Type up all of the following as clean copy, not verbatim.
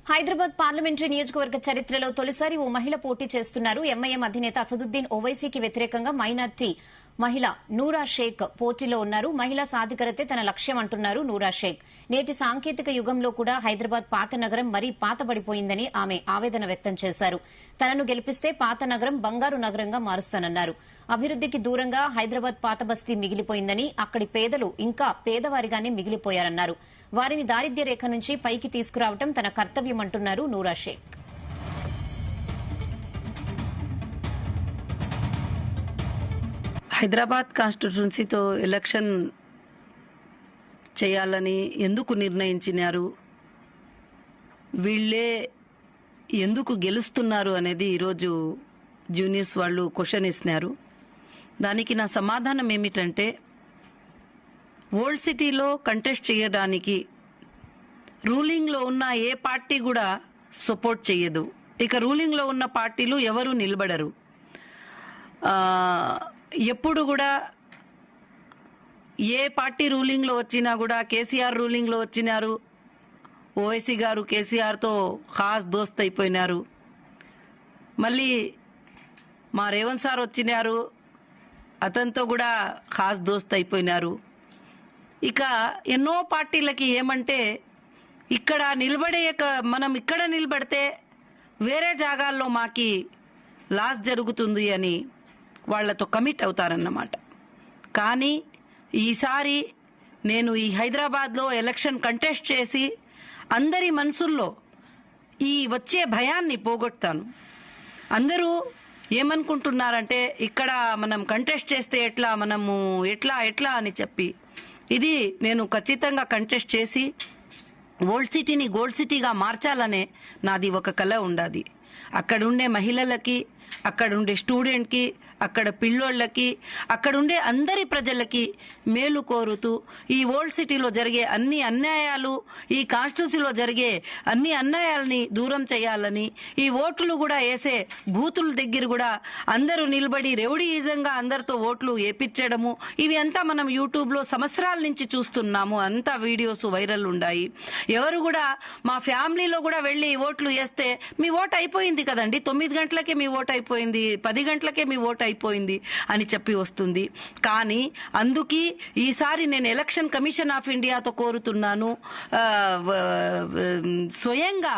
Hyderabad parliamentary నియోజకవర్గ చరిత్రలో తొలిసారి ఓ మహిళ పోటీ చేస్తున్నారు. ఎంఐఎం అధినేత అసదుద్దీన్ ఓవైసీకి వ్యతిరేకంగా మైనార్టీ మహిళ నూరా షేక్ పోటీలో ఉన్నారు. మహిళా సాధికారతే తన లక్ష్యం అంటున్నారు నూరా షేక్. నేటి సాంకేతిక యుగంలో కూడా హైదరాబాద్ పాత నగరం మరీ పాతబడిపోయిందని ఆమె ఆవేదన వ్యక్తం చేశారు. తనను గెలిపిస్తే పాత నగరం బంగారు నగరంగా మారుస్తానన్నారు. అభివృద్దికి దూరంగా హైదరాబాద్ పాత బస్తీ మిగిలిపోయిందని, అక్కడి పేదలు ఇంకా పేదవారిగానే మిగిలిపోయారన్నారు. వారిని దారిద్ర్య రేఖ నుంచి పైకి తీసుకురావడం తన కర్తవ్యమంటున్నారు నూరా షేక్. హైదరాబాద్ కాన్స్టిట్యున్సీతో ఎలక్షన్ చేయాలని ఎందుకు నిర్ణయించినారు, వీళ్ళే ఎందుకు గెలుస్తున్నారు అనేది ఈరోజు జూనియర్స్ వాళ్ళు క్వశ్చన్ ఇస్తున్నారు. దానికి నా సమాధానం ఏమిటంటే, ఓల్డ్ సిటీలో కంటెస్ట్ చేయడానికి రూలింగ్లో ఉన్న ఏ పార్టీ కూడా సపోర్ట్ చేయదు. ఇక రూలింగ్లో ఉన్న పార్టీలు ఎవరు నిలబడరు. ఎప్పుడు కూడా ఏ పార్టీ రూలింగ్లో వచ్చినా కూడా, కేసీఆర్ రూలింగ్లో వచ్చినారు, ఓవైసీ గారు కేసీఆర్తో ఖాస్ దోస్త్ అయిపోయినారు. మళ్ళీ మా రేవంత్ సార్ వచ్చినారు, అతనితో కూడా ఖాస్ దోస్త్ అయిపోయినారు. ఇక ఎన్నో పార్టీలకి ఏమంటే, ఇక్కడ మనం ఇక్కడ నిలబడితే వేరే జాగాల్లో మాకి లాస్ జరుగుతుంది అని వాళ్లతో కమిట్ అవుతారన్నమాట. కానీ ఈసారి నేను ఈ హైదరాబాద్లో ఎలక్షన్ కంటెస్ట్ చేసి అందరి మనసుల్లో ఈ వచ్చే భయాన్ని పోగొడతాను. అందరూ ఏమనుకుంటున్నారంటే, ఇక్కడ మనం కంటెస్ట్ చేస్తే ఎట్లా అని చెప్పి, ఇది నేను ఖచ్చితంగా కంటెస్ట్ చేసి ఓల్డ్ సిటీని గోల్డ్ సిటీగా మార్చాలనే నాది ఒక కల ఉండాది. అక్కడుండే మహిళలకి, అక్కడుండే స్టూడెంట్కి, అక్కడ పిల్లోళ్ళకి, అక్కడుండే అందరి ప్రజలకి మేలు కోరుతూ ఈ ఓల్డ్ సిటీలో జరిగే అన్ని అన్యాయాలు, ఈ కాన్స్టిట్యూన్సీలో జరిగే అన్ని అన్యాయాలని దూరం చేయాలని, ఈ ఓట్లు కూడా వేసే బూతుల దగ్గర కూడా అందరూ నిలబడి రెవడీయిజంగా అందరితో ఓట్లు వేపించడము, ఇవి అంతా మనం యూట్యూబ్లో సంవత్సరాల నుంచి చూస్తున్నాము. అంతా వీడియోస్ వైరల్ ఉన్నాయి. ఎవరు కూడా మా ఫ్యామిలీలో కూడా వెళ్ళి ఓట్లు వేస్తే, మీ ఓటు అయిపోయింది కదండి, 9 గంటలకే మీ ఓటు అయిపోయింది, 10 గంటలకే మీ ఓటు అయిపోయింది అని చెప్పి వస్తుంది. కానీ అందుకే ఈసారి నేను ఎలక్షన్ కమిషన్ ఆఫ్ ఇండియాతో కోరుతున్నాను, స్వయంగా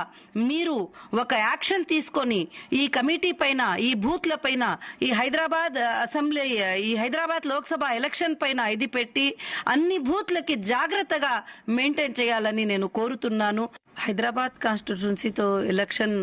మీరు ఒక యాక్షన్ తీసుకొని ఈ కమిటీ పైన, ఈ బూత్ల పైన, ఈ హైదరాబాద్ అసెంబ్లీ, ఈ హైదరాబాద్ లోక్సభ ఎలక్షన్ పైన ఇది పెట్టి అన్ని బూత్లకి జాగ్రత్తగా మెయింటైన్ చేయాలని నేను కోరుతున్నాను. హైదరాబాద్ కాన్స్టిట్యున్సీతో ఎలక్షన్